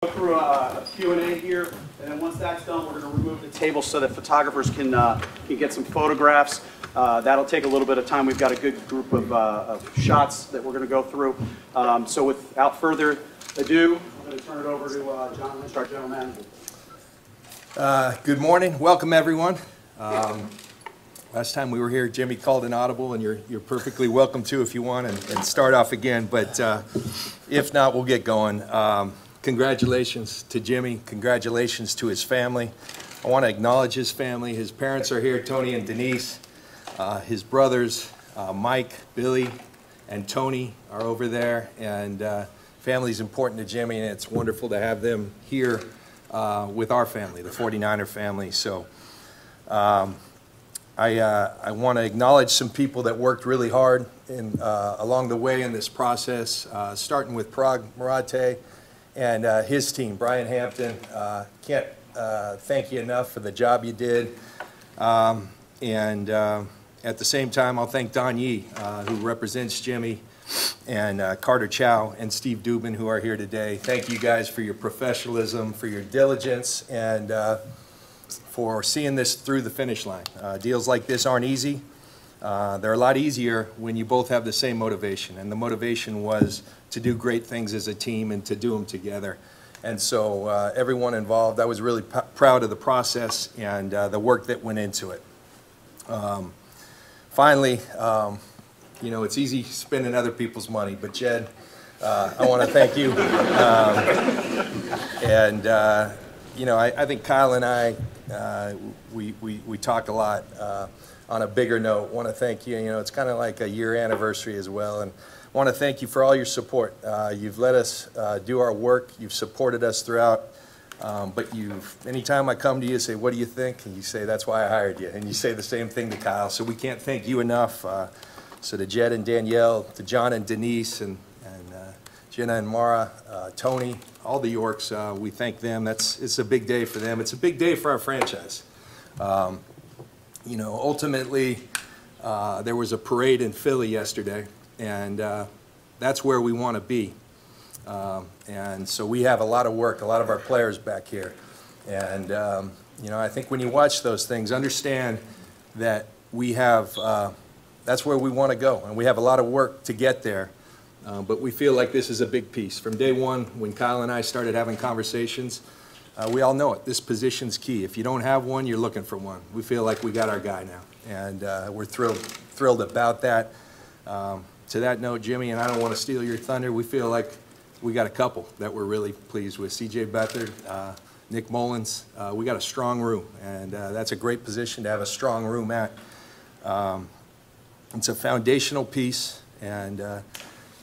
Go through a Q&A here, and then once that's done, we're going to remove the table so that photographers can get some photographs. That'll take a little bit of time. We've got a good group of shots that we're going to go through. So without further ado, I'm going to turn it over to John Lynch, our general manager. Good morning. Welcome, everyone. Last time we were here, Jimmy called an audible, and you're perfectly welcome to if you want, and start off again. But if not, we'll get going. Congratulations to Jimmy. Congratulations to his family. I want to acknowledge his family. His parents are here, Tony and Denise. His brothers, Mike, Billy, and Tony are over there. And family is important to Jimmy, and it's wonderful to have them here with our family, the 49er family. So I want to acknowledge some people that worked really hard along the way in this process, starting with Parag Marate and his team. Brian Hampton, can't thank you enough for the job you did. And at the same time, I'll thank Don Yee, who represents Jimmy, and Carter Chow and Steve Dubin, who are here today. Thank you guys for your professionalism, for your diligence, and for seeing this through the finish line. Deals like this aren't easy. They're a lot easier when you both have the same motivation, and the motivation was to do great things as a team and to do them together. And so everyone involved, I was really proud of the process and the work that went into it. Finally, you know, it's easy spending other people's money, but Jed, I want to thank you. You know, I think Kyle and I, we talk a lot on a bigger note. Want to thank you. You know, it's kind of like a year anniversary as well, and want to thank you for all your support. You've let us do our work. You've supported us throughout. But anytime I come to you, say, what do you think? And you say, that's why I hired you. And you say the same thing to Kyle. So we can't thank you enough. So to Jed and Danielle, to John and Denise, and Jenna and Mara, Tony, all the Yorks, we thank them. It's a big day for them. It's a big day for our franchise. You know, ultimately, there was a parade in Philly yesterday, and that's where we want to be. And so we have a lot of work, a lot of our players back here. And, you know, I think when you watch those things, understand that we have, that's where we want to go. And we have a lot of work to get there. But we feel like this is a big piece. From day one, when Kyle and I started having conversations, we all know it. This position's key. If you don't have one, you're looking for one. We feel like we got our guy now. And we're thrilled about that. To that note, Jimmy, and I don't want to steal your thunder, we feel like we got a couple that we're really pleased with. C.J. Beathard, Nick Mullins. We got a strong room, and that's a great position to have a strong room at. It's a foundational piece, and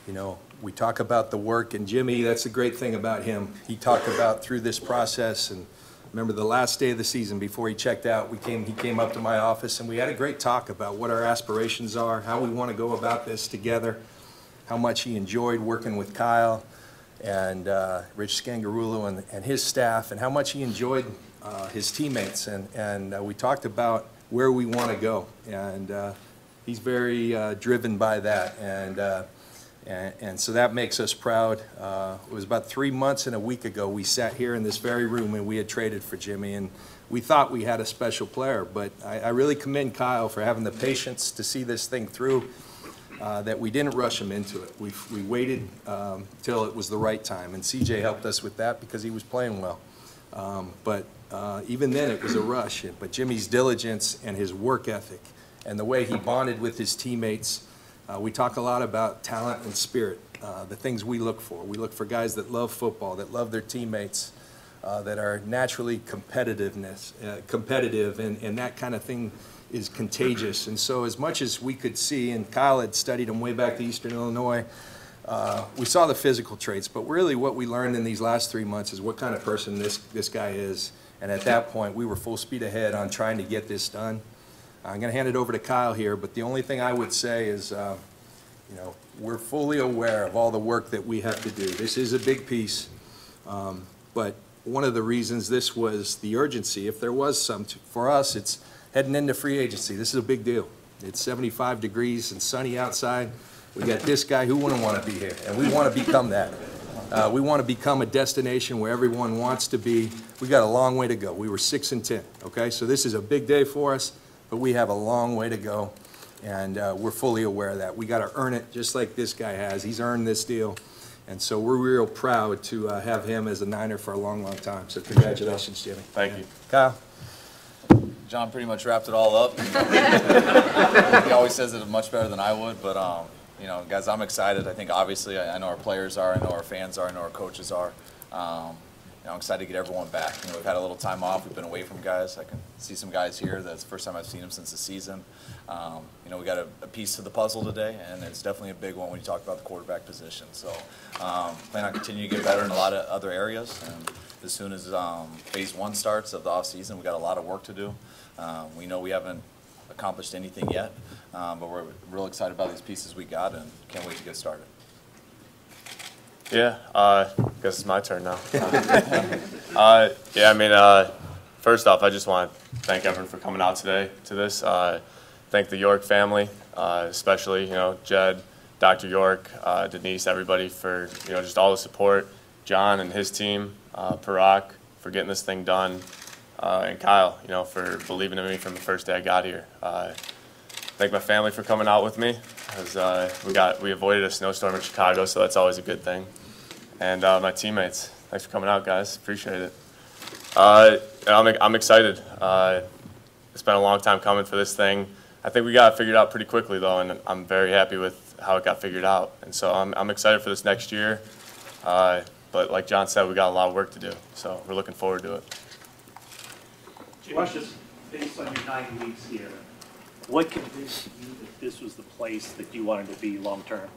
you know, we talk about the work, and Jimmy, that's the great thing about him. He talked about through this process, and remember the last day of the season before he checked out, he came up to my office, and we had a great talk about what our aspirations are, how we want to go about this together, how much he enjoyed working with Kyle and Rich Scangarullo and his staff, and how much he enjoyed his teammates. And we talked about where we want to go, and he's very driven by that. And so that makes us proud. It was about 3 months and a week ago we sat here in this very room and we had traded for Jimmy, and we thought we had a special player. But I really commend Kyle for having the patience to see this thing through, that we didn't rush him into it. We waited till it was the right time, and CJ helped us with that because he was playing well. But even then it was a rush. But Jimmy's diligence and his work ethic and the way he bonded with his teammates. We talk a lot about talent and spirit, the things we look for. We look for guys that love football, that love their teammates, that are naturally competitive, and that kind of thing is contagious. And so as much as we could see, and Kyle had studied him way back to Eastern Illinois, we saw the physical traits, but really what we learned in these last 3 months is what kind of person this guy is. And at that point, we were full speed ahead on trying to get this done. I'm going to hand it over to Kyle here, but the only thing I would say is, you know, we're fully aware of all the work that we have to do. This is a big piece, but one of the reasons this was the urgency, if there was some, for us, it's heading into free agency. This is a big deal. It's 75 degrees and sunny outside. We got this guy who wouldn't want to be here, and we want to become that. We want to become a destination where everyone wants to be. We got a long way to go. We were 6-10, okay? So this is a big day for us, but we have a long way to go, and we're fully aware of that. We got to earn it just like this guy has. He's earned this deal, and so we're real proud to have him as a Niner for a long, long time. So congratulations, Jimmy. Thank you. Kyle? John pretty much wrapped it all up. He always says it much better than I would, but you know, guys, I'm excited. I think obviously I know our players are, I know our fans are, I know our coaches are. You know, I'm excited to get everyone back. You know, we've had a little time off. We've been away from guys. I can see some guys here. That's the first time I've seen them since the season. You know, we got a piece to the puzzle today, and it's definitely a big one when you talk about the quarterback position. So, plan on continuing to get better in a lot of other areas. And as soon as phase 1 starts of the off season, we got a lot of work to do. We know we haven't accomplished anything yet, but we're real excited about these pieces we got and can't wait to get started. Yeah, I guess it's my turn now. Yeah, I mean, first off, I just want to thank everyone for coming out today to this. Thank the York family, especially, you know, Jed, Dr. York, Denise, everybody for, you know, just all the support. John and his team, Parag, for getting this thing done. And Kyle, you know, for believing in me from the first day I got here. Thank my family for coming out with me, as we avoided a snowstorm in Chicago, so that's always a good thing. And my teammates, thanks for coming out, guys. Appreciate it. I'm excited. It's been a long time coming for this thing. I think we got it figured out pretty quickly, though, and I'm very happy with how it got figured out. And so I'm excited for this next year. But like John said, we got a lot of work to do, so we're looking forward to it. Just based on your 9 weeks here, what convinced you that this was the place that you wanted to be long term?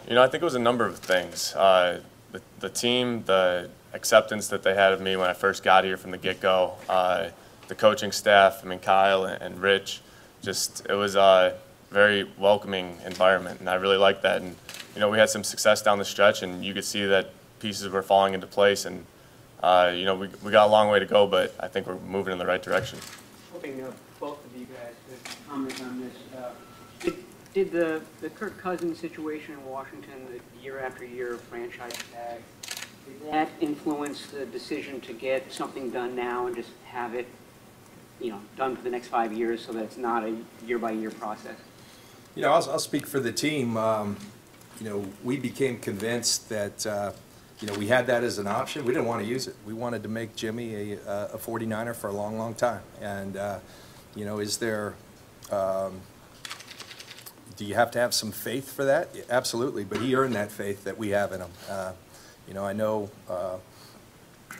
You know, I think it was a number of things. The team, the acceptance that they had of me when I first got here from the get-go, the coaching staff, I mean, Kyle and Rich, just, it was a very welcoming environment, and I really liked that. And, you know, we had some success down the stretch, and you could see that pieces were falling into place, and you know, we got a long way to go, but I think we're moving in the right direction. Hoping both of you guys could comment on this. Did the Kirk Cousins situation in Washington, the year after year franchise tag, did that influence the decision to get something done now and just have it, you know, done for the next 5 years so that it's not a year-by-year process? You know, I'll speak for the team. You know, we became convinced that you know, we had that as an option. We didn't want to use it. We wanted to make Jimmy a 49er for a long, long time. And, you know, is there, do you have to have some faith for that? Yeah, absolutely, but he earned that faith that we have in him. You know, I know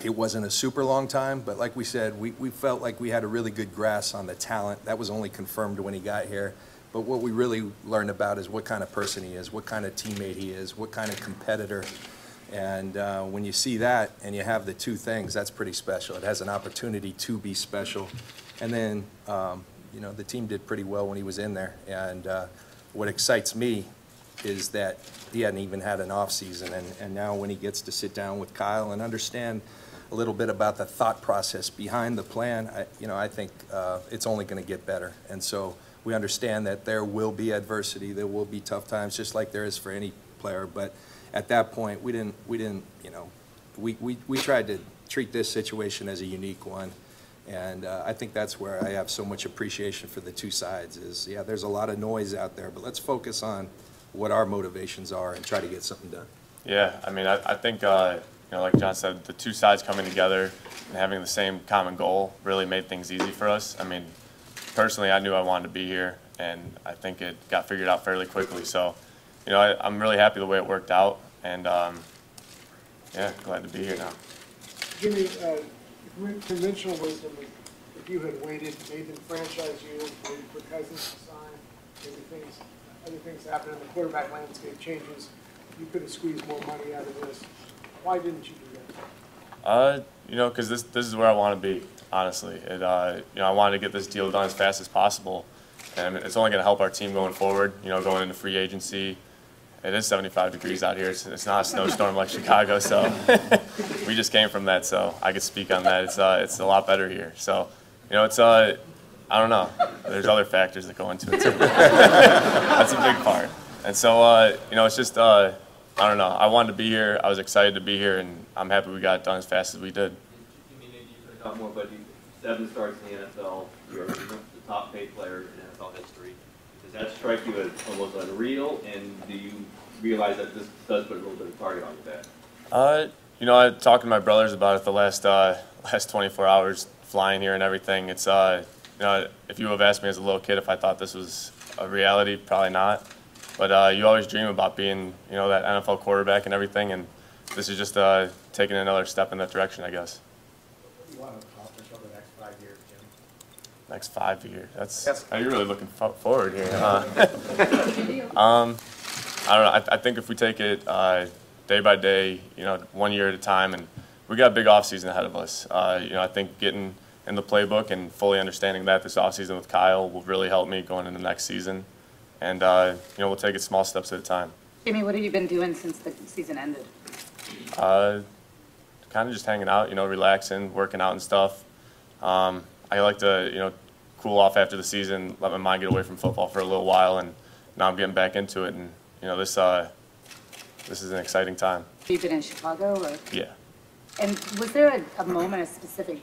it wasn't a super long time, but like we said, we felt like we had a really good grasp on the talent. That was only confirmed when he got here. But what we really learned about is what kind of person he is, what kind of teammate he is, what kind of competitor. And when you see that and you have the two things, that's pretty special. It has an opportunity to be special. And then, you know, the team did pretty well when he was in there. And what excites me is that he hadn't even had an off season. And now when he gets to sit down with Kyle and understand a little bit about the thought process behind the plan, you know, I think it's only going to get better. And so we understand that there will be adversity, there will be tough times, just like there is for any player. But at that point, we didn't, you know, we tried to treat this situation as a unique one. And I think that's where I have so much appreciation for the two sides is, yeah, there's a lot of noise out there, but let's focus on what our motivations are and try to get something done. Yeah, I mean, I think, you know, like John said, the two sides coming together and having the same common goal really made things easy for us. I mean, personally, I knew I wanted to be here, and I think it got figured out fairly quickly. So, you know, I'm really happy the way it worked out, and yeah, glad to be here now. Jimmy, conventional wisdom, if you had waited, Nathan franchise you, waited for Cousins to sign, maybe other things happen and the quarterback landscape changes, you could have squeezed more money out of this. Why didn't you do that? You know, because this is where I want to be, honestly. You know, I wanted to get this deal done as fast as possible, and it's only going to help our team going forward. You know, going into free agency. It is 75 degrees out here. It's not a snowstorm like Chicago, so we just came from that, so I could speak on that. It's a lot better here. So, you know, it's I don't know. There's other factors that go into it too. That's a big part. And so, you know, it's just I don't know. I wanted to be here. I was excited to be here, and I'm happy we got it done as fast as we did. Maybe you could talk more, but 7 starts in the NFL. You're the top paid player in NFL history. Does that strike you as almost unreal? And do you realize that this does put a little bit of target on your back? You know, I talked to my brothers about it the last 24 hours flying here and everything. It's you know, if you have asked me as a little kid if I thought this was a reality, probably not. But you always dream about being, you know, that NFL quarterback and everything, and this is just taking another step in that direction, I guess. What do you want to accomplish over the next 5 years, Jim? Next 5 years. Yes. You're really looking forward here. I don't know. I think if we take it day by day, you know, 1 year at a time, and we got a big offseason ahead of us. You know, I think getting in the playbook and fully understanding that this offseason with Kyle will really help me going into next season. And, you know, we'll take it small steps at a time. Jimmy, what have you been doing since the season ended? Kind of just hanging out, you know, relaxing, working out and stuff. I like to, you know, cool off after the season, let my mind get away from football for a little while, and now I'm getting back into it. And, you know, this is an exciting time. Have you been in Chicago? Or? Yeah. And was there a moment, a specific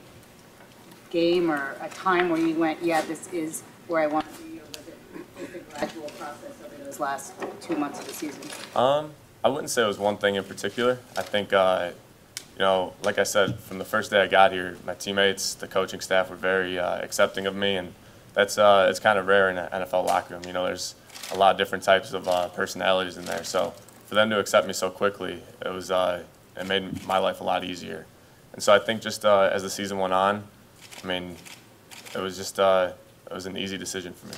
game or a time where you went, yeah, this is where I want to be, or was it a gradual process over those last 2 months of the season? I wouldn't say it was one thing in particular. I think, you know, like I said, from the first day I got here, my teammates, the coaching staff were very accepting of me, and that's it's kind of rare in an NFL locker room. You know, there's a lot of different types of personalities in there. So for them to accept me so quickly, it made my life a lot easier. And so I think just as the season went on, I mean, it was just it was an easy decision for me.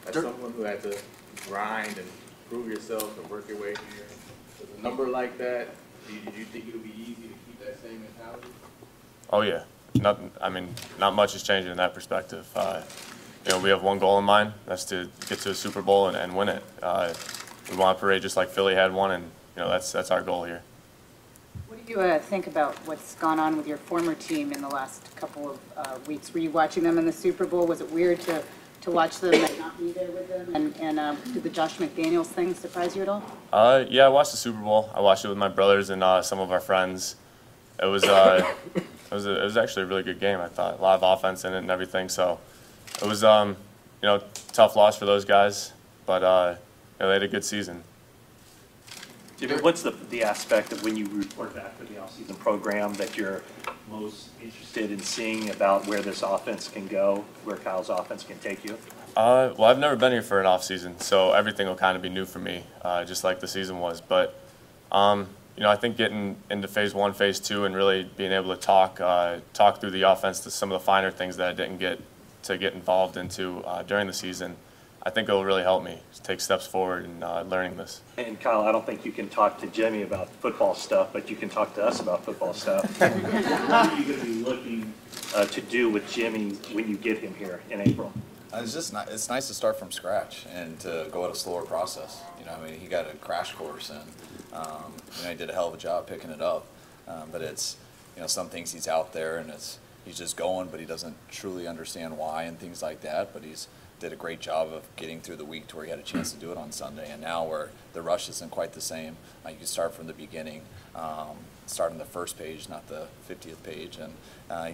As someone who had to grind and prove yourself and work your way here, with a number like that, did you think it would be easy to keep that same mentality? Oh yeah, not much is changing in that perspective. You know, we have one goal in mind. That's to get to a Super Bowl and win it. We want to parade just like Philly had one, and you know that's our goal here. What do you think about what's gone on with your former team in the last couple of weeks? Were you watching them in the Super Bowl? Was it weird to watch them and not be there with them? And did the Josh McDaniels thing surprise you at all? Yeah, I watched the Super Bowl. I watched it with my brothers and some of our friends. It was it was actually a really good game. I thought a lot of offense in it and everything. So it was you know, tough loss for those guys, but you know, they had a good season. Jimmy, what's the aspect of when you report back to the offseason program that you're most interested in seeing about where this offense can go, where Kyle's offense can take you? Well, I've never been here for an off season, so everything will kind of be new for me, just like the season was. But you know, I think getting into phase 1, phase 2, and really being able to talk through the offense to some of the finer things that I didn't get involved into during the season, I think it will really help me take steps forward in learning this. And Kyle, I don't think you can talk to Jimmy about football stuff, but you can talk to us about football stuff. What are you going to be looking to do with Jimmy when you get him here in April? It's nice to start from scratch and to go at a slower process. You know, I mean, he got a crash course and you know, he did a hell of a job picking it up. But it's, you know, some things he's out there and he's just going, but he doesn't truly understand why and things like that. But he's did a great job of getting through the week to where he had a chance to do it on Sunday. And now where the rush isn't quite the same, you can start from the beginning, start on the first page, not the 50th page, and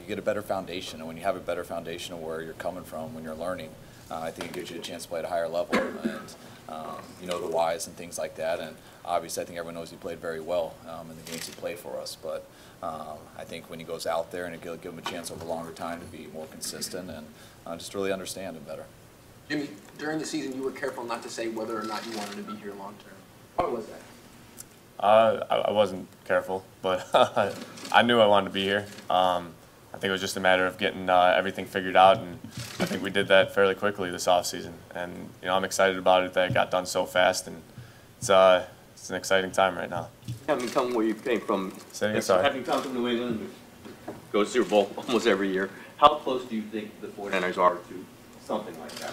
you get a better foundation. And when you have a better foundation of where you're coming from when you're learning, I think it gives you a chance to play at a higher level. And you know the whys and things like that. And obviously, I think everyone knows he played very well in the games he played for us. But I think when he goes out there, and it'll give him a chance over a longer time to be more consistent and just really understand him better. Jimmy, during the season, you were careful not to say whether or not you wanted to be here long term. Why was that? I wasn't careful, but I knew I wanted to be here. I think it was just a matter of getting everything figured out, and I think we did that fairly quickly this offseason. And you know, I'm excited about it that it got done so fast, and it's an exciting time right now. Having come where you came from, Sorry. having come from New England, go to Super Bowl almost every year, how close do you think the 49ers are to something like that?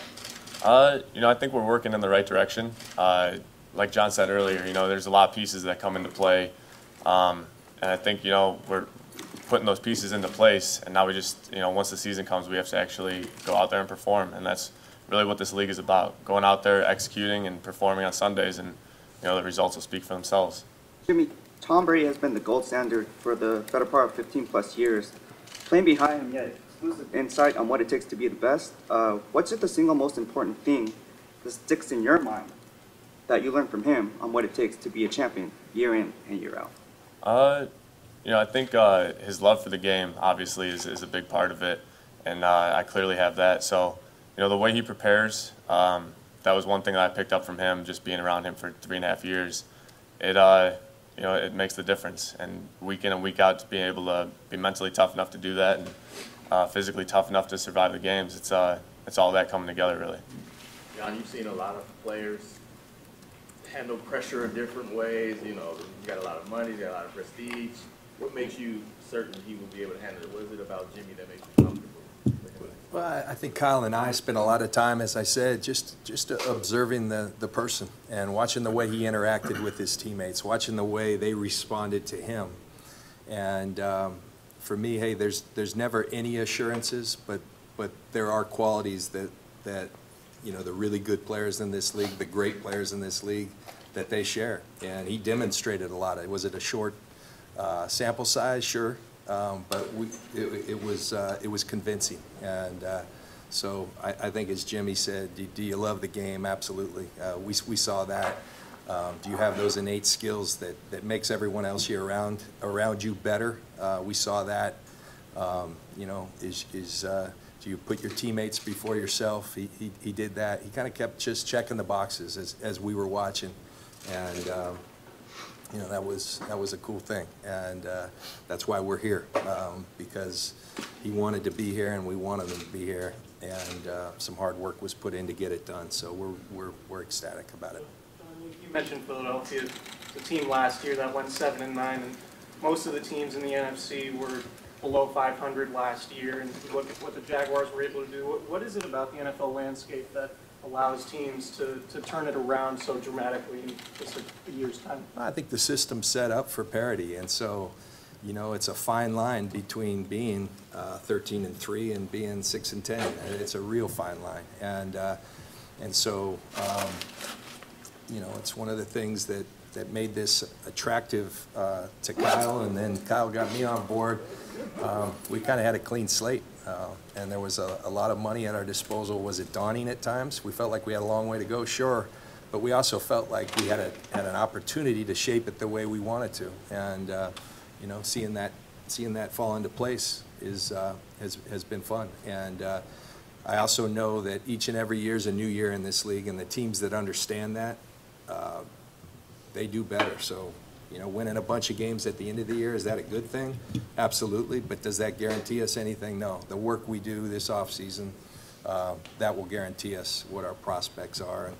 You know, I think we're working in the right direction. Like John said earlier, you know, there's a lot of pieces that come into play. And I think, you know, we're putting those pieces into place. And now we just, you know, once the season comes, we have to actually go out there and perform. And that's really what this league is about, going out there, executing and performing on Sundays. And, you know, the results will speak for themselves. Jimmy, Tom Brady has been the gold standard for the better part of 15+ years. Playing behind him, yet exclusive insight on what it takes to be the best. What's the single most important thing that sticks in your mind that you learned from him on what it takes to be a champion year in and year out? I think his love for the game obviously is a big part of it, and I clearly have that. So, the way he prepares, that was one thing that I picked up from him, just being around him for 3.5 years. It makes the difference, and week in and week out, being able to be mentally tough enough to do that, and physically tough enough to survive the games. It's all that coming together, really. John, you've seen a lot of players handle pressure in different ways. You got a lot of money, you got a lot of prestige. What makes you certain he will be able to handle it? What is it about Jimmy that makes you comfortable? Well, I think Kyle and I spent a lot of time, as I said, just observing the person and watching the way he interacted with his teammates, watching the way they responded to him. And for me, hey, there's never any assurances, but there are qualities that the really good players in this league, the great players in this league, that they share. And he demonstrated a lot. Was it a short sample size? Sure. But it was convincing, and so I think, as Jimmy said, do you love the game? Absolutely. We saw that. Do you have those innate skills that makes everyone else here around you better? We saw that. Do you put your teammates before yourself? He did that. He kind of kept just checking the boxes as we were watching, and that was a cool thing, and that's why we're here, because he wanted to be here and we wanted him to be here, and some hard work was put in to get it done. So we're ecstatic about it. You mentioned Philadelphia, the team last year that went 7-9, and most of the teams in the NFC were below 500 last year. And you look at what the Jaguars were able to do. What is it about the NFL landscape that allows teams to turn it around so dramatically in just a year's time? I think the system's set up for parity, and so, it's a fine line between being 13-3 and being 6-10. It's a real fine line, and so, it's one of the things that made this attractive to Kyle, and then Kyle got me on board. We kind of had a clean slate. And there was a lot of money at our disposal. Was it daunting at times? We felt like we had a long way to go, sure, but we also felt like we had an opportunity to shape it the way we wanted to. And seeing that fall into place has been fun. And I also know that each and every year is a new year in this league, and the teams that understand that, they do better. So, winning a bunch of games at the end of the year, is that a good thing? Absolutely. But does that guarantee us anything? No. The work we do this offseason, that will guarantee us what our prospects are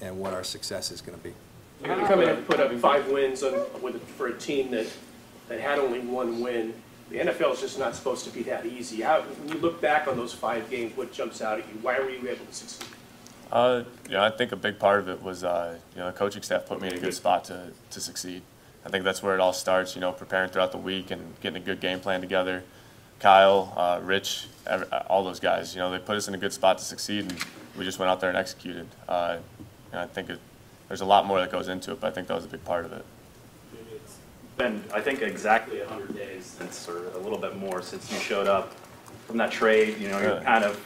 and what our success is going to be. You're going to come in and put up 5 wins for a team that had only 1 win. The NFL is just not supposed to be that easy. When you look back on those 5 games, what jumps out at you? Why were you able to succeed? I think a big part of it was, the coaching staff put me in a good spot to succeed. I think that's where it all starts, preparing throughout the week and getting a good game plan together. Kyle, Rich, all those guys, they put us in a good spot to succeed, and we just went out there and executed. And I think there's a lot more that goes into it, but I think that was a big part of it. It's been, I think, exactly 100 days since, or a little bit more, since you showed up from that trade. You're kind of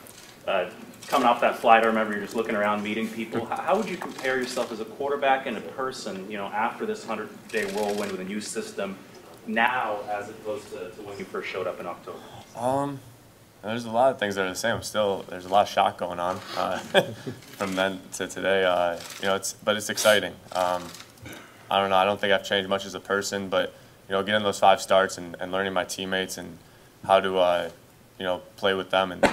coming off that flight. I remember you're just looking around, meeting people. How would you compare yourself as a quarterback and a person, after this 100-day whirlwind with a new system, now as opposed to when you first showed up in October? There's a lot of things that are the same. There's a lot of shock going on from then to today. But it's exciting. I don't know. I don't think I've changed much as a person, but getting those 5 starts and learning my teammates and how to play with them and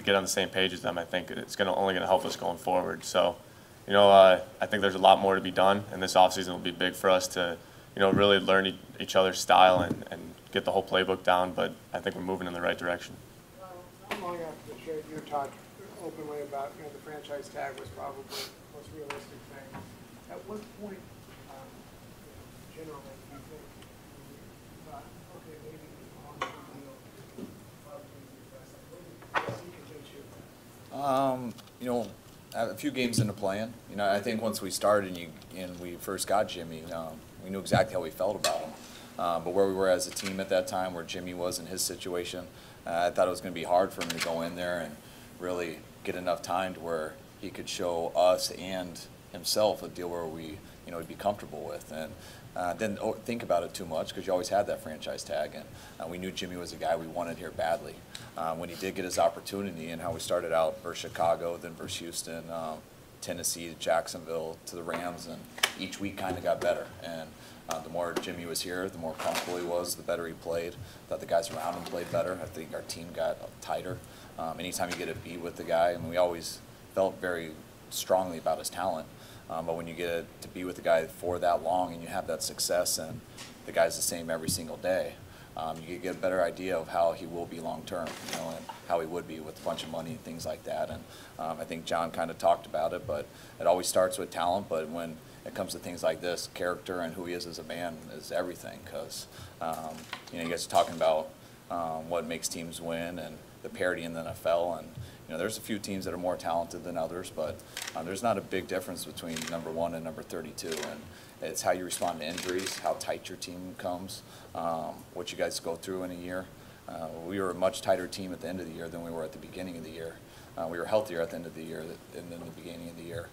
get on the same page as them, I think it's only going to help us going forward. So, I think there's a lot more to be done, and this offseason will be big for us to, really learn each other's style and get the whole playbook down, but I think we're moving in the right direction. Not long after the trade, you talked openly about, the franchise tag was probably the most realistic thing. At what point, generally, do you think you thought, okay, maybe on the deal, a few games into playing, I think once we started and we first got Jimmy, We knew exactly how we felt about him. But where we were as a team at that time, where Jimmy was in his situation, I thought it was going to be hard for him to go in there and really get enough time to where he could show us and himself a deal where we, he'd be comfortable with. And didn't think about it too much because you always had that franchise tag, and we knew Jimmy was a guy we wanted here badly. When he did get his opportunity and how we started out versus Chicago, then versus Houston, Tennessee, Jacksonville, to the Rams, and each week kind of got better. And the more Jimmy was here, the more comfortable he was, the better he played. Thought the guys around him played better. I think our team got tighter. Anytime you get a beat with the guy, and we always felt very strongly about his talent. But when you get to be with the guy for that long and you have that success and the guy's the same every single day, you get a better idea of how he will be long term, and how he would be with a bunch of money and things like that. And I think John kind of talked about it, but it always starts with talent. But when it comes to things like this, character and who he is as a man is everything. Because you guys are talking about what makes teams win and the parity in the NFL, and there's a few teams that are more talented than others, but there's not a big difference between number 1 and number 32, and it's how you respond to injuries, how tight your team comes, what you guys go through in a year. We were a much tighter team at the end of the year than we were at the beginning of the year. We were healthier at the end of the year than in the beginning of the year.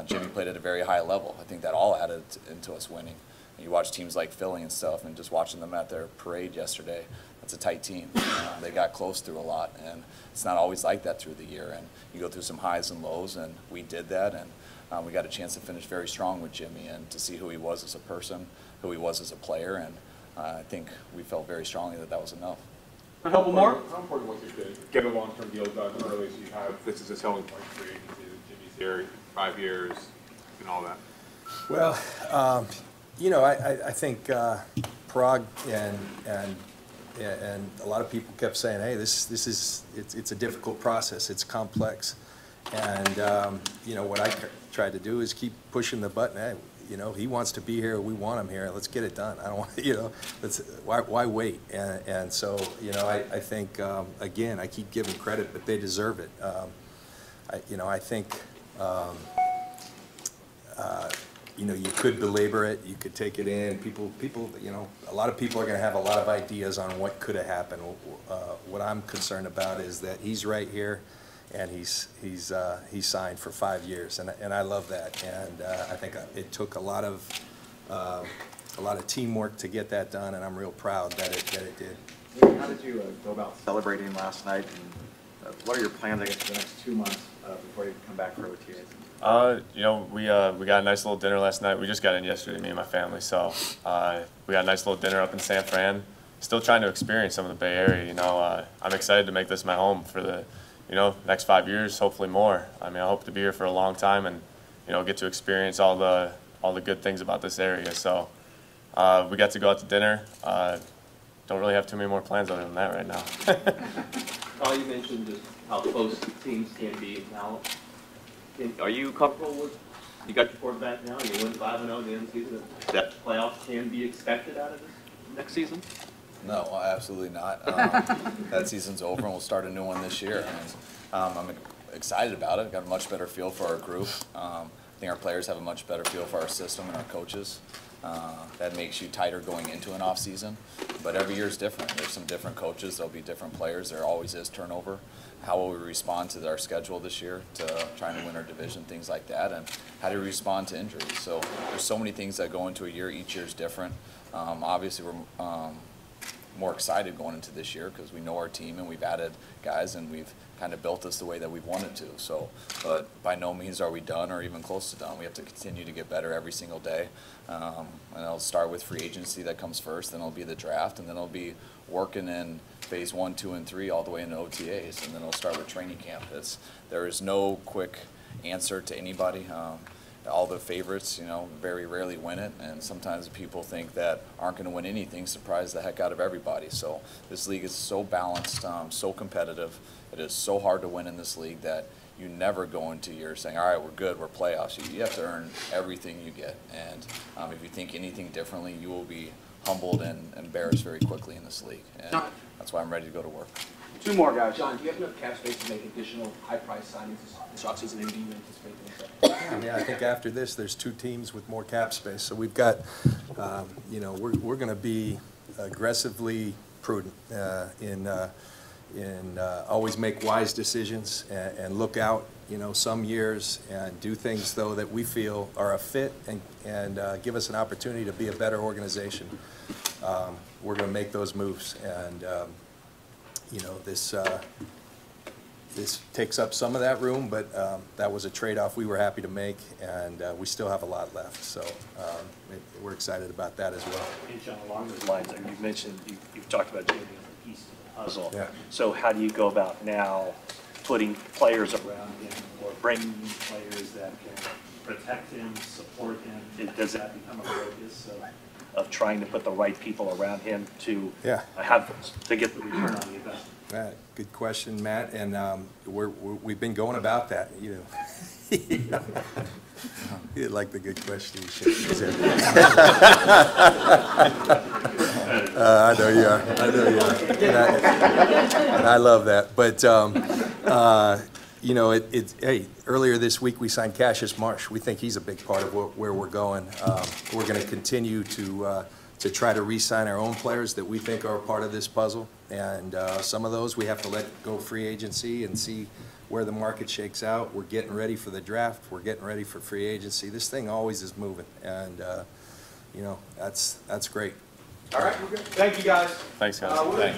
Jimmy played at a very high level. I think that all added into us winning. You watch teams like Philly and stuff, and just watching them at their parade yesterday, it's a tight team. They got close through a lot, and it's not always like that through the year. And you go through some highs and lows, and we did that, and we got a chance to finish very strong with Jimmy and to see who he was as a person, who he was as a player, and I think we felt very strongly that that was enough. A couple more? How important was it to get a long-term deal done early so you have this is a selling point for agency? Jimmy's here 5 years and all that. Well, I think Prague and a lot of people kept saying, hey, it's a difficult process, it's complex. And, what I tried to do is keep pushing the button. Hey, he wants to be here, we want him here, let's get it done. I don't want, why wait? And so, I think, again, I keep giving credit, but they deserve it. I think, you could belabor it, you could take it in. People, a lot of people are going to have a lot of ideas on what could have happened. What I'm concerned about is that he's right here, and he's signed for 5 years, and I love that. And I think it took a lot of teamwork to get that done, and I'm real proud that it did. How did you go about celebrating last night, and what are your plans, I guess, for the next 2 months before you come back for OTAs? We got a nice little dinner last night. We just got in yesterday, me and my family, so we got a nice little dinner up in San Fran. Still trying to experience some of the Bay Area. I'm excited to make this my home for the next 5 years, hopefully more. I hope to be here for a long time and get to experience all the good things about this area. So we got to go out to dinner. Don't really have too many more plans other than that right now. Carl, you mentioned just how close teams can be now. Are you comfortable with, you got your quarterback now, you win 5-0 at the end of the season, that playoffs can be expected out of this next season? No, absolutely not. That season's over, and we'll start a new one this year. And I'm excited about it. Got a much better feel for our group. I think our players have a much better feel for our system and our coaches. That makes you tighter going into an off season. But every year is different. There's some different coaches. There'll be different players. There always is turnover. How will we respond to our schedule this year, to trying to win our division, things like that, and how do we respond to injuries? So there's so many things that go into a year. Each year is different. Obviously, we're more excited going into this year because we know our team and we've added guys and we've kind of built us the way that we wanted to. So, but by no means are we done or even close to done. We have to continue to get better every single day. And it'll start with free agency that comes first, then it'll be the draft, and then it'll be working in phase 1, 2, and 3 all the way into OTAs, and then it'll start with training camp. There is no quick answer to anybody. All the favorites, very rarely win it, and sometimes people think that aren't going to win anything surprise the heck out of everybody. So this league is so balanced, so competitive. It is so hard to win in this league that you never go into your saying, all right, we're good, we're playoffs. You have to earn everything you get, and if you think anything differently, you will be humbled and embarrassed very quickly in this league. And John. that's why I'm ready to go to work. 2 more guys. John, do you have enough cap space to make additional high-price signings this offseason, and do you anticipate doing so? Yeah, I think after this, there's 2 teams with more cap space. So we've got, you know, we're going to be aggressively prudent in always make wise decisions and look out, you know, some years and do things, though, that we feel are a fit and give us an opportunity to be a better organization. We're going to make those moves. And, you know, this takes up some of that room, but that was a trade-off we were happy to make, and we still have a lot left. So we're excited about that as well. Hey, John, along those lines, you mentioned, you've talked about Jimmy as a piece of the puzzle. Yeah. So how do you go about now putting players around him or bringing in players that can protect him, support him? Does that become a focus of trying to put the right people around him to to get the return on the investment? Good question, Matt, and we've been going about that. You know, you like the good question. You should. I know you are. I know you are, and I love that. But you know, hey, earlier this week we signed Cassius Marsh. We think he's a big part of where we're going. We're going to continue to try to re-sign our own players that we think are a part of this puzzle. And some of those we have to let go free agency and see where the market shakes out. We're getting ready for the draft. We're getting ready for free agency. This thing always is moving, and you know, that's great. All right, thank you guys. Thanks, guys.